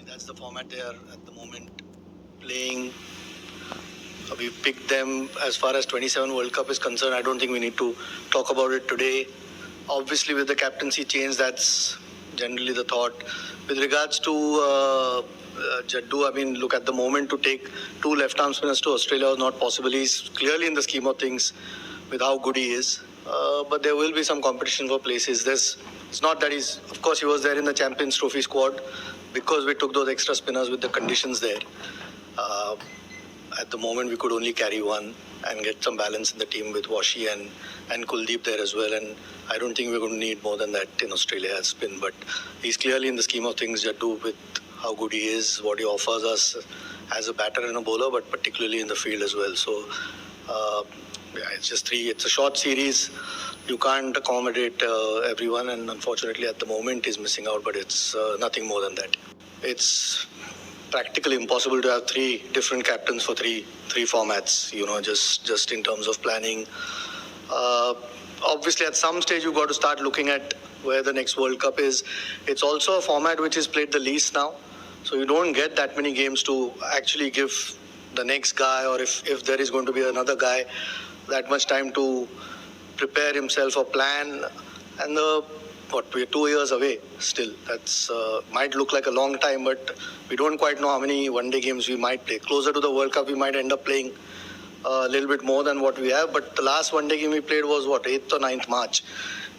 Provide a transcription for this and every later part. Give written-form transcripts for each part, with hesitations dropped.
That's the format they are at the moment playing. We picked them as far as 27 World Cup is concerned. I don't think we need to talk about it today. Obviously, with the captaincy change, that's generally the thought. With regards to Jaddu, I mean, look, at the moment to take two left-arm spinners to Australia was not possible. He's clearly in the scheme of things with how good he is. But there will be some competition for places. It's not that of course, he was there in the Champions Trophy squad because we took those extra spinners with the conditions there. Uh, at the moment, we could only carry one and get some balance in the team with Washi and Kuldeep there as well. And I don't think we're going to need more than that in Australia as spin. But he's clearly in the scheme of things, Jaddu, with how good he is, what he offers us as a batter and a bowler, but particularly in the field as well. So, it's just three. It's a short series. You can't accommodate everyone, and unfortunately, at the moment, he's missing out. But it's nothing more than that. It's practically impossible to have three different captains for three formats. Just in terms of planning. Obviously, at some stage, you've got to start looking at where the next World Cup is. It's also a format which is played the least now, so you don't get that many games to actually give the next guy, or if there is going to be another guy, that much time to prepare himself or plan. And we're 2 years away still. That's might look like a long time, but we don't quite know how many one-day games we might play. Closer to the World Cup, we might end up playing a little bit more than what we have. But the last one-day game we played was 8th or 9th March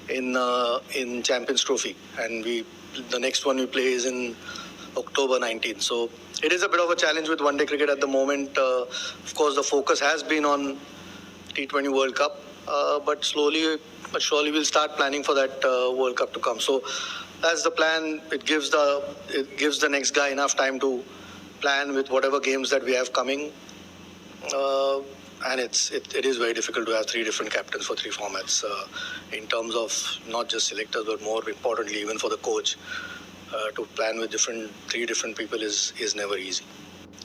in Champions Trophy, and the next one we play is in October 19th. So it is a bit of a challenge with one-day cricket at the moment. Of course, the focus has been on T20 World Cup, but slowly but surely we'll start planning for that World Cup to come. So that's the plan. It gives the next guy enough time to plan with whatever games that we have coming. And it is very difficult to have three different captains for three formats in terms of not just selectors, but more importantly, even for the coach. To plan with three different people is never easy.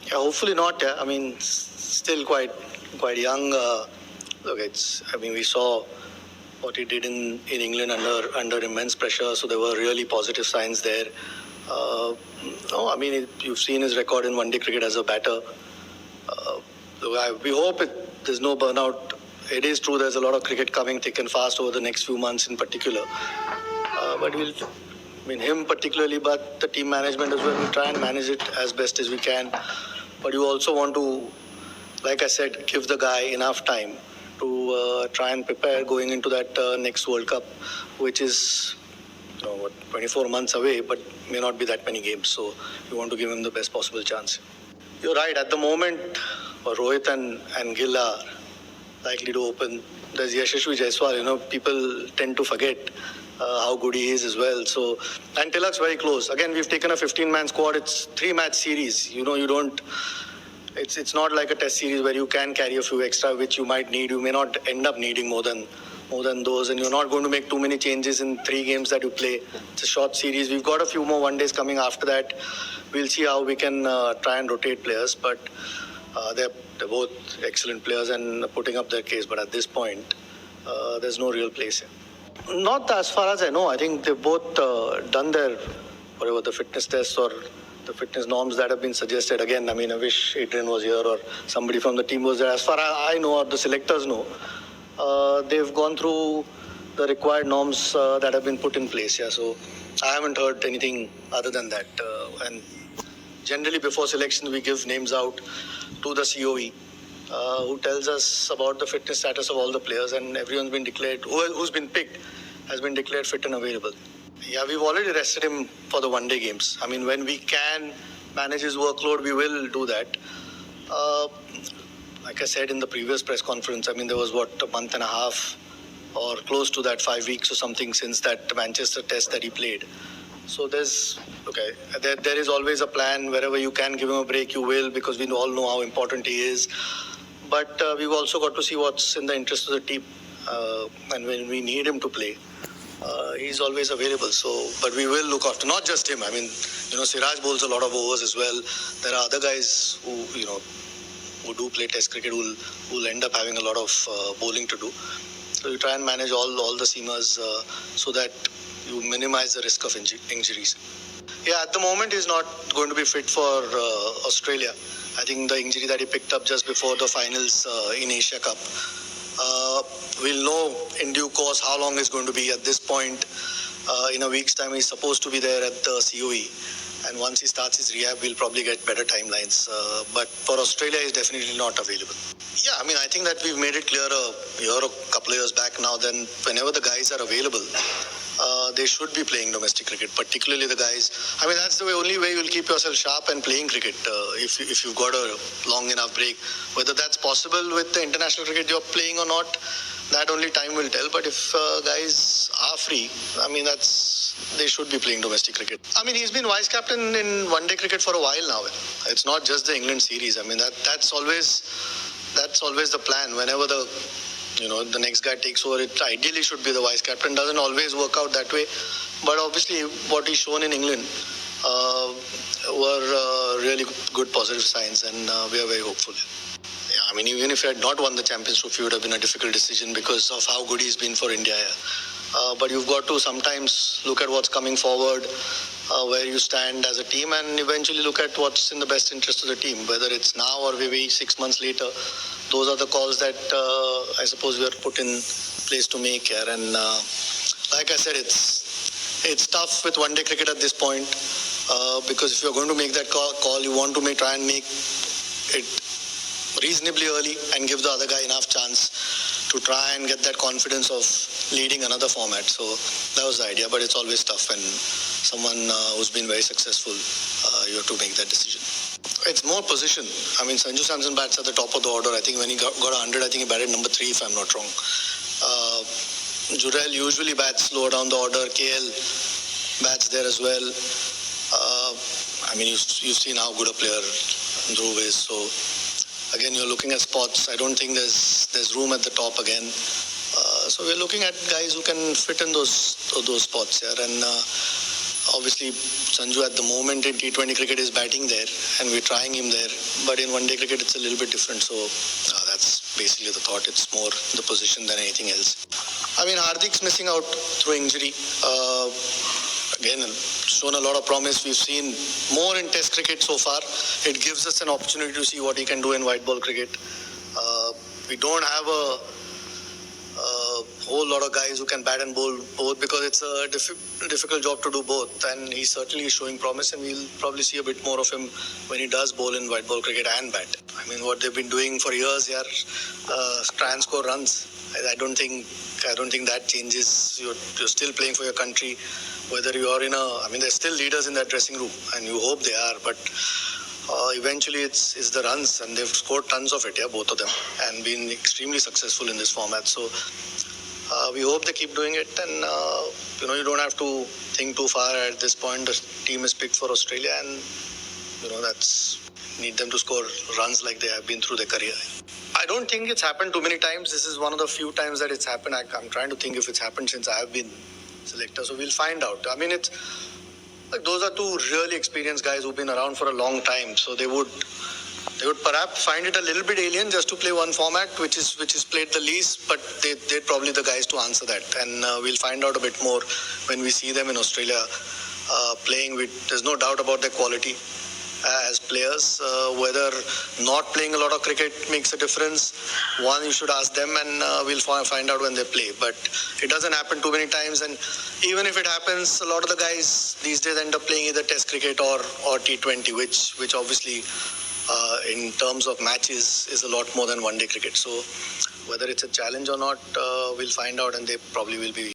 Yeah, hopefully not. Yeah. I mean, still quite young. We saw what he did in England under immense pressure. So there were really positive signs there. You've seen his record in one-day cricket as a batter. We hope there's no burnout. It is true there's a lot of cricket coming thick and fast over the next few months in particular. But him particularly, but the team management as well, we'll try and manage it as best as we can. But you also want to, like I said, give the guy enough time to try and prepare going into that next World Cup, which is 24 months away, but may not be that many games. So you want to give him the best possible chance. You're right. At the moment, Rohit and Gill are likely to open. There's Yashasvi Jaiswal. People tend to forget how good he is as well. So, and Tilak's very close. Again, we've taken a 15-man squad. It's 3-match series. You don't. It's not like a test series where you can carry a few extra, which you might need. You may not end up needing more than those, and you're not going to make too many changes in 3 games that you play. It's a short series. We've got a few more one-days coming after that. We'll see how we can try and rotate players, but they're both excellent players and putting up their case. But at this point, there's no real place here. Not as far as I know. I think they've both done their the fitness tests or the fitness norms that have been suggested. Again, I wish Adrian was here or somebody from the team was there. As far as I know, or the selectors know, they've gone through the required norms that have been put in place. Yeah, so I haven't heard anything other than that. And generally, before selections, we give names out to the COE, who tells us about the fitness status of all the players, and everyone's been declared, who's been picked, has been declared fit and available. Yeah, we've already rested him for the one-day games. When we can manage his workload, we will do that. Like I said in the previous press conference, there was a month and a half or close to that, 5 weeks or something since that Manchester test that he played. So there is always a plan. Wherever you can give him a break, you will, because we all know how important he is. But we've also got to see what's in the interest of the team. And when we need him to play, he's always available. So, but we will look after, not just him. Siraj bowls a lot of overs as well. There are other guys who do play test cricket who'll end up having a lot of bowling to do. So you try and manage all the seamers so that you minimize the risk of injuries. Yeah, at the moment he's not going to be fit for Australia. I think the injury that he picked up just before the finals in Asia Cup. We'll know in due course how long he's going to be. At this point, in a week's time, he's supposed to be there at the COE. And once he starts his rehab, we'll probably get better timelines. But for Australia, he's definitely not available. Yeah, I mean, I think that we've made it clear a couple of years back now. Then whenever the guys are available, they should be playing domestic cricket, particularly the guys. I mean, that's the only way you'll keep yourself sharp and playing cricket if you've got a long enough break. Whether that's possible with the international cricket you're playing or not, that only time will tell. But if guys are free, I mean, they should be playing domestic cricket. I mean, he's been vice captain in one-day cricket for a while now. It's not just the England series. I mean, that's always the plan. Whenever the next guy takes over, it ideally should be the vice captain. Doesn't always work out that way, but obviously what he's shown in England were really good positive signs, and we are very hopeful. Yeah, I mean, even if he had not won the Champions Trophy, it would have been a difficult decision because of how good he's been for India. But you've got to sometimes look at what's coming forward, where you stand as a team, and eventually look at what's in the best interest of the team, whether it's now or maybe 6 months later. Those are the calls that I suppose we are put in place to make here. And like I said, it's tough with one-day cricket at this point because if you're going to make that call, you want to try and make it reasonably early and give the other guy enough chance to try and get that confidence of leading another format. So that was the idea, but it's always tough when someone who's been very successful, you have to make that decision. It's more position. I mean, Sanju Samson bats at the top of the order. I think when he got 100, I think he batted number 3, if I'm not wrong. Jurel usually bats lower down the order. KL bats there as well. I mean, you've seen how good a player Dhruv is. So again, you're looking at spots. I don't think there's room at the top again. So we're looking at guys who can fit in those spots here. And obviously, Sanju at the moment in T20 cricket is batting there, and we're trying him there. But in one-day cricket, it's a little bit different. So that's basically the thought. It's more the position than anything else. I mean, Hardik's missing out through injury. Again, shown a lot of promise. We've seen more in Test cricket so far. It gives us an opportunity to see what he can do in white ball cricket. We don't have a whole lot of guys who can bat and bowl both because it's a difficult job to do both, and he's certainly showing promise, and we'll probably see a bit more of him when he does bowl in white ball cricket and bat. I mean, what they've been doing for years here, try and score runs. I don't think that changes. You're still playing for your country, whether you're I mean, there's still leaders in that dressing room, and you hope they are, but eventually it's the runs, and they've scored tons of it, both of them, and been extremely successful in this format. So we hope they keep doing it, and you don't have to think too far at this point. The team is picked for Australia, and need them to score runs like they have been through their career. I don't think it's happened too many times. This is one of the few times that it's happened. I'm trying to think if it's happened since I have been selector, so we'll find out. I mean, it's like those are two really experienced guys who've been around for a long time, so they would perhaps find it a little bit alien just to play one format, which is played the least, but they're probably the guys to answer that, and we'll find out a bit more when we see them in Australia playing. There's no doubt about their quality as players. Whether not playing a lot of cricket makes a difference, you should ask them, and we'll find out when they play. But it doesn't happen too many times, and even if it happens, a lot of the guys these days end up playing either Test cricket or T20, which obviously in terms of matches is a lot more than one-day cricket. So whether it's a challenge or not, we'll find out, and they probably will be